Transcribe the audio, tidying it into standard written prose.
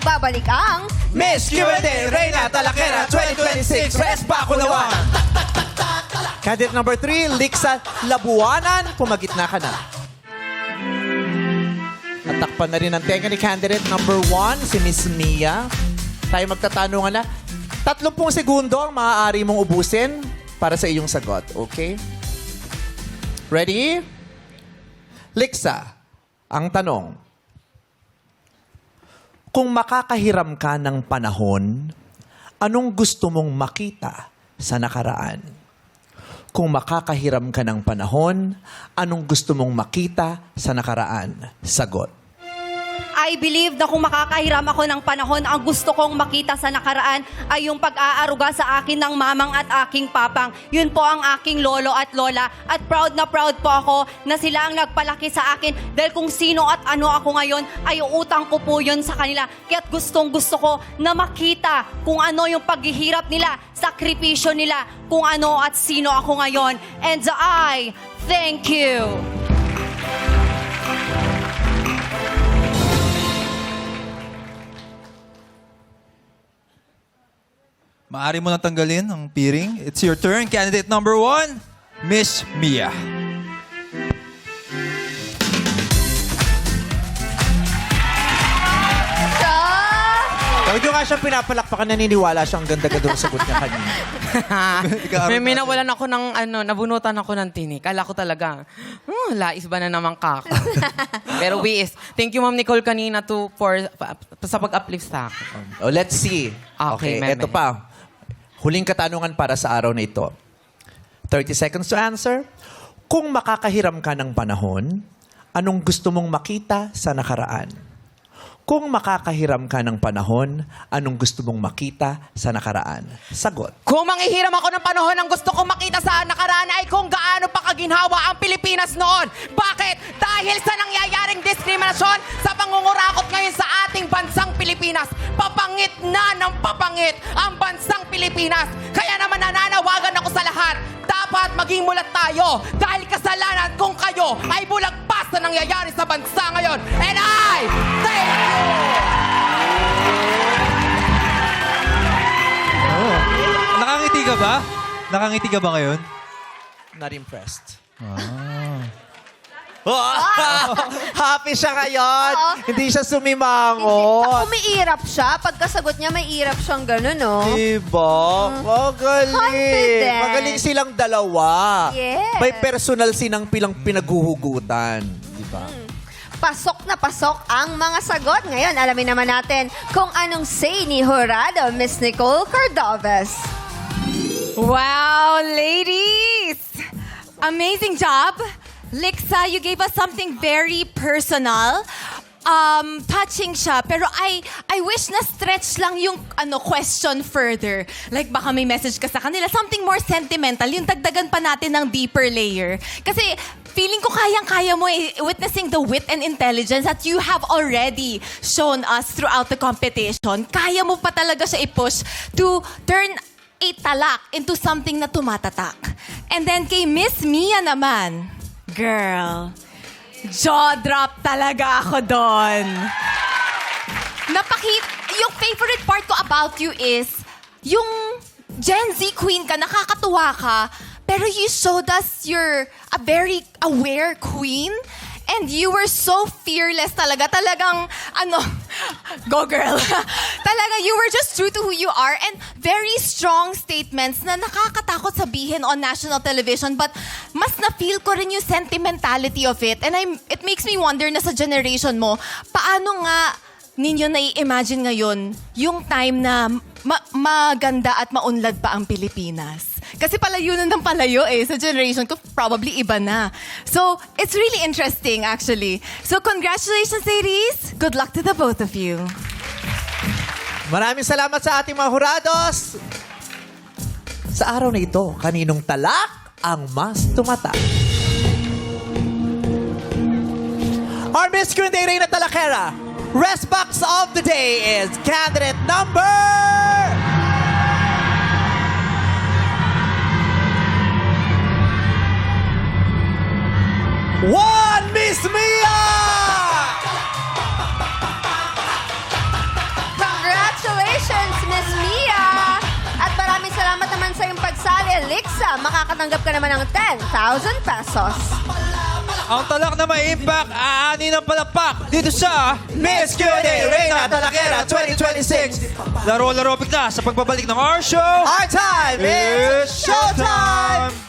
Nagbabalik ang Miss Q&A Reina Talakera 2026 Res Bakunawan. Candidate number 3, Lixa Labuanan. Pumagitna ka na. At takpan na rin ang tenga ni candidate number 1, si Miss Mia. Tayo magtatanungan na. 30 segundo ang maaari mong ubusin para sa iyong sagot. Okay? Ready? Lixa, ang tanong. Kung makakahiram ka ng panahon, anong gusto mong makita sa nakaraan? Kung makakahiram ka ng panahon, anong gusto mong makita sa nakaraan? Sagot. I believe na kung makakahiram ako ng panahon, ang gusto kong makita sa nakaraan ay yung pag-aaruga sa akin ng mamang at aking papang. Yun po ang aking lolo at lola. At proud na proud po ako na sila ang nagpalaki sa akin. Dahil kung sino at ano ako ngayon, ay utang ko po yun sa kanila. Kaya't gustong gusto ko na makita kung ano yung paghihirap nila, sakripisyo nila, kung ano at sino ako ngayon. And I thank you. Maaari mo nang tanggalin ang piring. It's your turn. Candidate number 1, Miss Mia. Huwag nyo nga siyang pinapalakpakan, naniniwala siyang ganda-ganda ang sagot niya kanina. May nawalan ako ng, nabunutan ako ng tinik. Kala ko talaga, lais ba na naman ka ako? Pero thank you Ma'am Nicole kanina sa pag-uplift sa akin. Oh, let's see. Okay, eto pa. Huling katanungan para sa araw na ito. 30 seconds to answer. Kung makakahiram ka ng panahon, anong gusto mong makita sa nakaraan? Kung makakahiram ka ng panahon, anong gusto mong makita sa nakaraan? Sagot. Kung manghihiram ako ng panahon, ang gusto kong makita sa nakaraan ay kung gaano pa kaginhawa ang Pilipinas noon. Bakit? Dahil sa nangyayaring diskriminasyon sa pangungurakot ngayon sa ating bansang Pilipinas. Papangit na ng papangit ang bansang Pilipinas. Kaya naman nananawagan ako sa lahat. Dapat maging mulat tayo dahil kasalanan kung kayo ay bulagpas na nangyayari sa bansa ngayon. And I thank you! Nakangiti ka ba? Nakangiti ka ba ngayon? Not impressed. Happy siya ngayon. Hindi siya sumimangot. Umiirap siya. Pagkasagot niya, may irap siyang gano'n, no? Diba? Magaling. Confident. Magaling silang dalawa. Yes. May personal sinang pilang pinaghuhugutan. Diba? Pasok na pasok ang mga sagot. Ngayon, alamin naman natin kung anong say ni Jurado, Miss Nicole Cordovez. Wow, ladies! Amazing job. Lixa, you gave us something very personal. Touching siya. Pero I wish na stretch lang yung question further. Like baka may message ka sa kanila. Something more sentimental. Yung dagdagan pa natin ng deeper layer. Kasi feeling ko kayang-kaya mo witnessing the wit and intelligence that you have already shown us throughout the competition. Kaya mo pa talaga siya i-push to turn a talak into something na tumatatak. And then kay Miss Mia naman, girl, jaw drop talaga ako doon. Yung favorite part ko about you is, yung Gen Z queen ka, nakakatuwa ka, pero you showed us you're a very aware queen. And you were so fearless talaga. Talagang, go girl. Talaga, you were just true to who you are and very strong statements na nakakatakot sabihin on national television. But mas na-feel ko rin yung sentimentality of it. And it makes me wonder na sa generation mo, paano nga ninyo nai-imagine ngayon yung time na maganda at maunlad pa ang Pilipinas? Kasi palayo na ng palayo sa generation ko, probably iba na. So, it's really interesting actually. So, congratulations ladies! Good luck to the both of you. Maraming salamat sa ating mga hurados. Sa araw na ito, kaninong talak ang mas tumatak? Our Miss Q&A Reina Talakera, Rest Box of the Day is candidate number... 1, Miss Mia! makakatanggap ka naman ng 10,000 pesos. Ang talak na may impact, aani ng palakpak dito sa Miss Cutie Reina Talakera 2026. Laro-laro bigla sa pagbabalik ng our show. Our time is showtime!